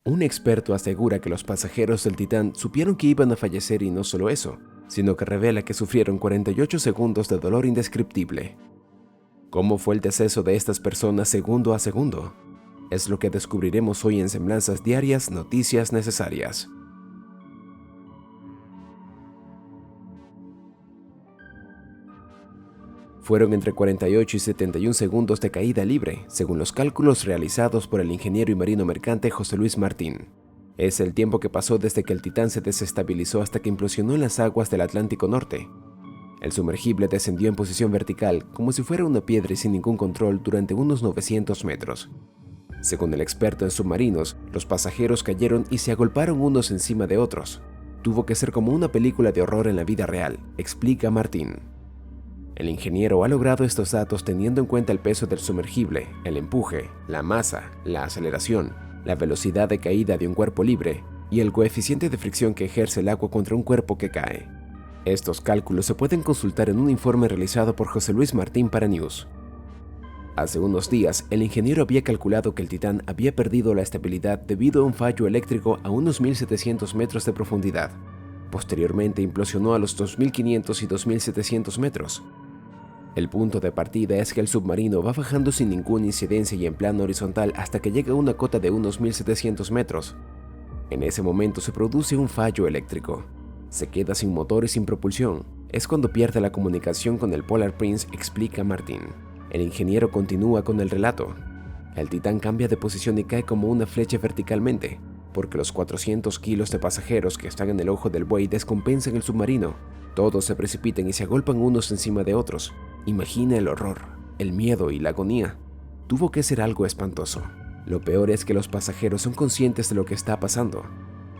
Un experto asegura que los pasajeros del Titán supieron que iban a fallecer y no solo eso, sino que revela que sufrieron 48 segundos de dolor indescriptible. ¿Cómo fue el deceso de estas personas segundo a segundo? Es lo que descubriremos hoy en Semblanzas Diarias, Noticias Necesarias. Fueron entre 48 y 71 segundos de caída libre, según los cálculos realizados por el ingeniero y marino mercante José Luis Martín. Es el tiempo que pasó desde que el Titán se desestabilizó hasta que implosionó en las aguas del Atlántico Norte. El sumergible descendió en posición vertical, como si fuera una piedra y sin ningún control, durante unos 900 metros. Según el experto en submarinos, los pasajeros cayeron y se agolparon unos encima de otros. Tuvo que ser como una película de horror en la vida real, explica Martín. El ingeniero ha logrado estos datos teniendo en cuenta el peso del sumergible, el empuje, la masa, la aceleración, la velocidad de caída de un cuerpo libre y el coeficiente de fricción que ejerce el agua contra un cuerpo que cae. Estos cálculos se pueden consultar en un informe realizado por José Luis Martín para News. Hace unos días, el ingeniero había calculado que el Titán había perdido la estabilidad debido a un fallo eléctrico a unos 1.700 metros de profundidad. Posteriormente implosionó a los 2.500 y 2.700 metros. El punto de partida es que el submarino va bajando sin ninguna incidencia y en plano horizontal hasta que llega a una cota de unos 1.700 metros. En ese momento se produce un fallo eléctrico. Se queda sin motor y sin propulsión. Es cuando pierde la comunicación con el Polar Prince, explica Martín. El ingeniero continúa con el relato. El Titán cambia de posición y cae como una flecha verticalmente, porque los 400 kilos de pasajeros que están en el ojo del buey descompensan el submarino. Todos se precipitan y se agolpan unos encima de otros. Imagina el horror, el miedo y la agonía. Tuvo que ser algo espantoso. Lo peor es que los pasajeros son conscientes de lo que está pasando.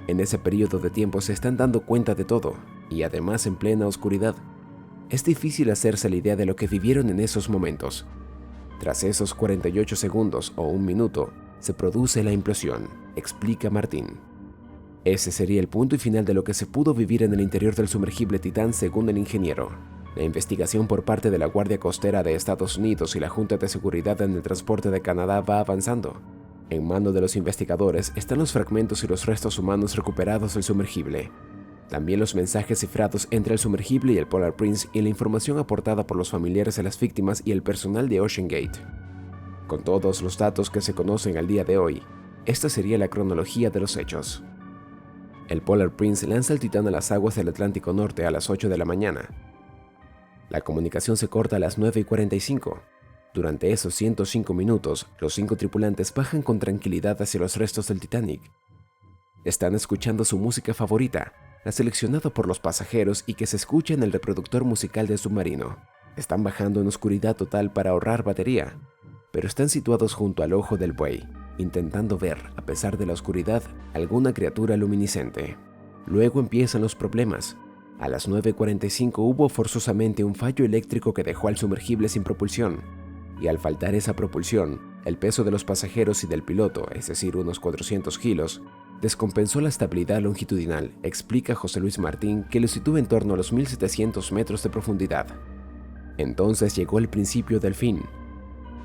En ese periodo de tiempo se están dando cuenta de todo, y además en plena oscuridad. Es difícil hacerse la idea de lo que vivieron en esos momentos. Tras esos 48 segundos o un minuto, se produce la implosión, explica Martín. Ese sería el punto y final de lo que se pudo vivir en el interior del sumergible Titán, según el ingeniero. La investigación por parte de la Guardia Costera de Estados Unidos y la Junta de Seguridad en el Transporte de Canadá va avanzando. En manos de los investigadores están los fragmentos y los restos humanos recuperados del sumergible. También los mensajes cifrados entre el sumergible y el Polar Prince y la información aportada por los familiares de las víctimas y el personal de OceanGate. Con todos los datos que se conocen al día de hoy, esta sería la cronología de los hechos. El Polar Prince lanza el Titán a las aguas del Atlántico Norte a las 8 de la mañana. La comunicación se corta a las 9:45. Durante esos 105 minutos, los 5 tripulantes bajan con tranquilidad hacia los restos del Titanic. Están escuchando su música favorita, la seleccionada por los pasajeros y que se escucha en el reproductor musical del submarino. Están bajando en oscuridad total para ahorrar batería, pero están situados junto al ojo del buey, intentando ver, a pesar de la oscuridad, alguna criatura luminiscente. Luego empiezan los problemas. A las 9:45 hubo forzosamente un fallo eléctrico que dejó al sumergible sin propulsión, y al faltar esa propulsión, el peso de los pasajeros y del piloto, es decir, unos 400 kilos, descompensó la estabilidad longitudinal, explica José Luis Martín, que lo sitúa en torno a los 1.700 metros de profundidad. Entonces llegó el principio del fin.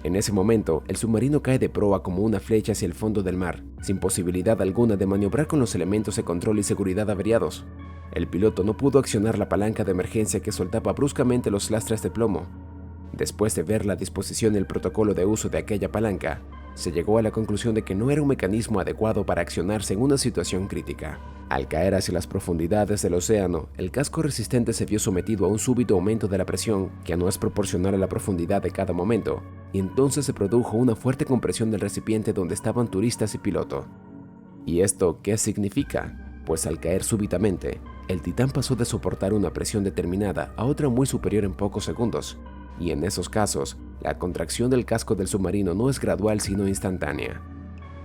En ese momento, el submarino cae de proa como una flecha hacia el fondo del mar, sin posibilidad alguna de maniobrar con los elementos de control y seguridad averiados. El piloto no pudo accionar la palanca de emergencia que soltaba bruscamente los lastres de plomo. Después de ver la disposición y el protocolo de uso de aquella palanca, se llegó a la conclusión de que no era un mecanismo adecuado para accionarse en una situación crítica. Al caer hacia las profundidades del océano, el casco resistente se vio sometido a un súbito aumento de la presión, que no es proporcional a la profundidad de cada momento, y entonces se produjo una fuerte compresión del recipiente donde estaban turistas y piloto. ¿Y esto qué significa? Pues al caer súbitamente, el Titán pasó de soportar una presión determinada a otra muy superior en pocos segundos, y en esos casos, la contracción del casco del submarino no es gradual sino instantánea.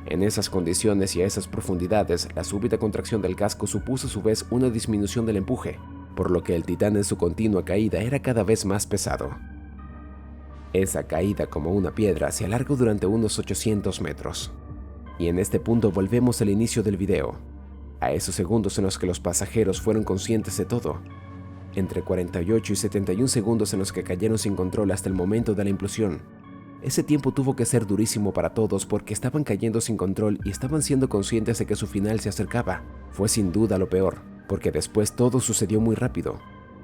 En esas condiciones y a esas profundidades, la súbita contracción del casco supuso a su vez una disminución del empuje, por lo que el Titán en su continua caída era cada vez más pesado. Esa caída como una piedra se alargó durante unos 800 metros. Y en este punto volvemos al inicio del video, a esos segundos en los que los pasajeros fueron conscientes de todo, entre 48 y 71 segundos en los que cayeron sin control hasta el momento de la implosión. Ese tiempo tuvo que ser durísimo para todos porque estaban cayendo sin control y estaban siendo conscientes de que su final se acercaba. Fue sin duda lo peor, porque después todo sucedió muy rápido.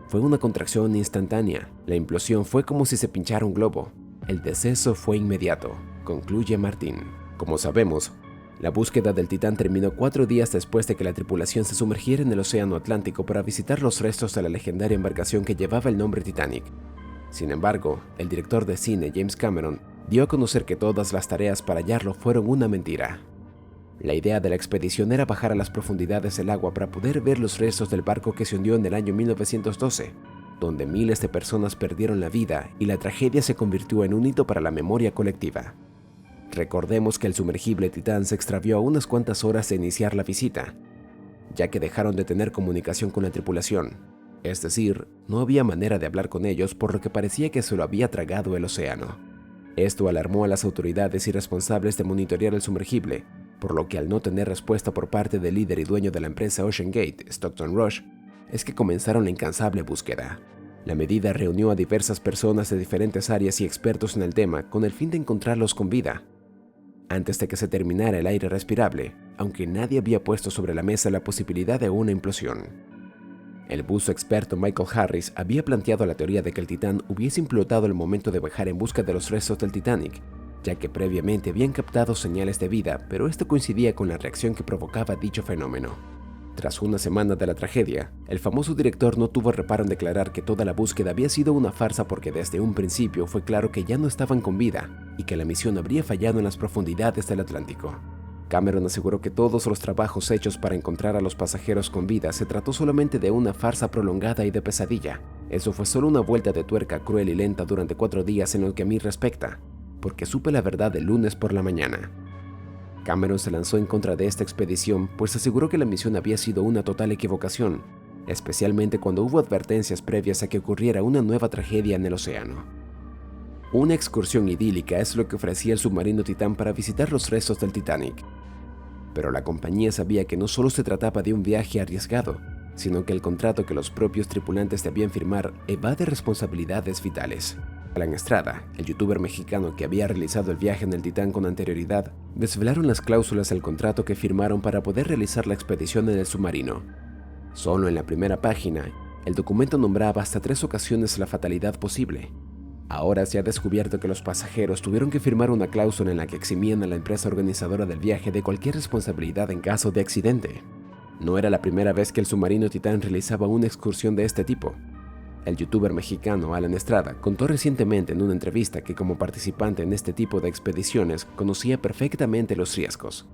Fue una contracción instantánea. La implosión fue como si se pinchara un globo. El deceso fue inmediato, concluye Martin. Como sabemos, la búsqueda del Titán terminó 4 días después de que la tripulación se sumergiera en el océano Atlántico para visitar los restos de la legendaria embarcación que llevaba el nombre Titanic. Sin embargo, el director de cine James Cameron dio a conocer que todas las tareas para hallarlo fueron una mentira. La idea de la expedición era bajar a las profundidades del agua para poder ver los restos del barco que se hundió en el año 1912, donde miles de personas perdieron la vida y la tragedia se convirtió en un hito para la memoria colectiva. Recordemos que el sumergible Titán se extravió a unas cuantas horas de iniciar la visita, ya que dejaron de tener comunicación con la tripulación. Es decir, no había manera de hablar con ellos, por lo que parecía que se lo había tragado el océano. Esto alarmó a las autoridades y responsables de monitorear el sumergible, por lo que al no tener respuesta por parte del líder y dueño de la empresa OceanGate, Stockton Rush, es que comenzaron la incansable búsqueda. La medida reunió a diversas personas de diferentes áreas y expertos en el tema con el fin de encontrarlos con vida. Antes de que se terminara el aire respirable, aunque nadie había puesto sobre la mesa la posibilidad de una implosión. El buzo experto Michael Harris había planteado la teoría de que el Titán hubiese implotado al momento de viajar en busca de los restos del Titanic, ya que previamente habían captado señales de vida, pero esto coincidía con la reacción que provocaba dicho fenómeno. Tras una semana de la tragedia, el famoso director no tuvo reparo en declarar que toda la búsqueda había sido una farsa porque desde un principio fue claro que ya no estaban con vida y que la misión habría fallado en las profundidades del Atlántico. Cameron aseguró que todos los trabajos hechos para encontrar a los pasajeros con vida se trató solamente de una farsa prolongada y de pesadilla. Eso fue solo una vuelta de tuerca cruel y lenta durante 4 días en lo que a mí respecta, porque supe la verdad el lunes por la mañana. Cameron se lanzó en contra de esta expedición, pues aseguró que la misión había sido una total equivocación, especialmente cuando hubo advertencias previas a que ocurriera una nueva tragedia en el océano. Una excursión idílica es lo que ofrecía el submarino Titán para visitar los restos del Titanic. Pero la compañía sabía que no solo se trataba de un viaje arriesgado, sino que el contrato que los propios tripulantes debían firmar evade responsabilidades vitales. Alan Estrada, el youtuber mexicano que había realizado el viaje en el Titán con anterioridad, desvelaron las cláusulas del contrato que firmaron para poder realizar la expedición en el submarino. Solo en la primera página, el documento nombraba hasta 3 ocasiones la fatalidad posible. Ahora se ha descubierto que los pasajeros tuvieron que firmar una cláusula en la que eximían a la empresa organizadora del viaje de cualquier responsabilidad en caso de accidente. No era la primera vez que el submarino Titán realizaba una excursión de este tipo. El youtuber mexicano Alan Estrada contó recientemente en una entrevista que como participante en este tipo de expediciones conocía perfectamente los riesgos.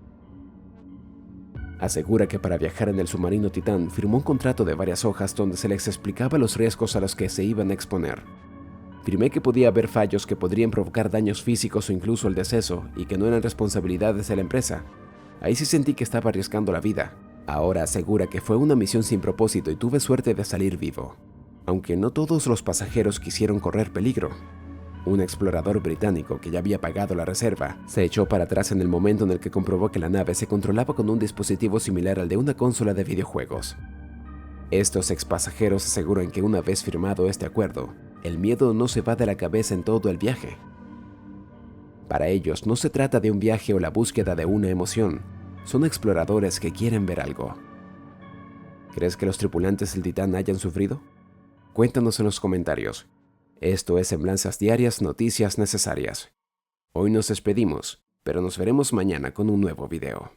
Asegura que para viajar en el submarino Titán firmó un contrato de varias hojas donde se les explicaba los riesgos a los que se iban a exponer. Firmé que podía haber fallos que podrían provocar daños físicos o incluso el deceso y que no eran responsabilidades de la empresa. Ahí sí sentí que estaba arriesgando la vida. Ahora asegura que fue una misión sin propósito y tuve suerte de salir vivo. Aunque no todos los pasajeros quisieron correr peligro. Un explorador británico que ya había pagado la reserva se echó para atrás en el momento en el que comprobó que la nave se controlaba con un dispositivo similar al de una consola de videojuegos. Estos expasajeros aseguran que una vez firmado este acuerdo, el miedo no se va de la cabeza en todo el viaje. Para ellos no se trata de un viaje o la búsqueda de una emoción, son exploradores que quieren ver algo. ¿Crees que los tripulantes del Titán hayan sufrido? Cuéntanos en los comentarios. Esto es Semblanzas Diarias, noticias necesarias. Hoy nos despedimos, pero nos veremos mañana con un nuevo video.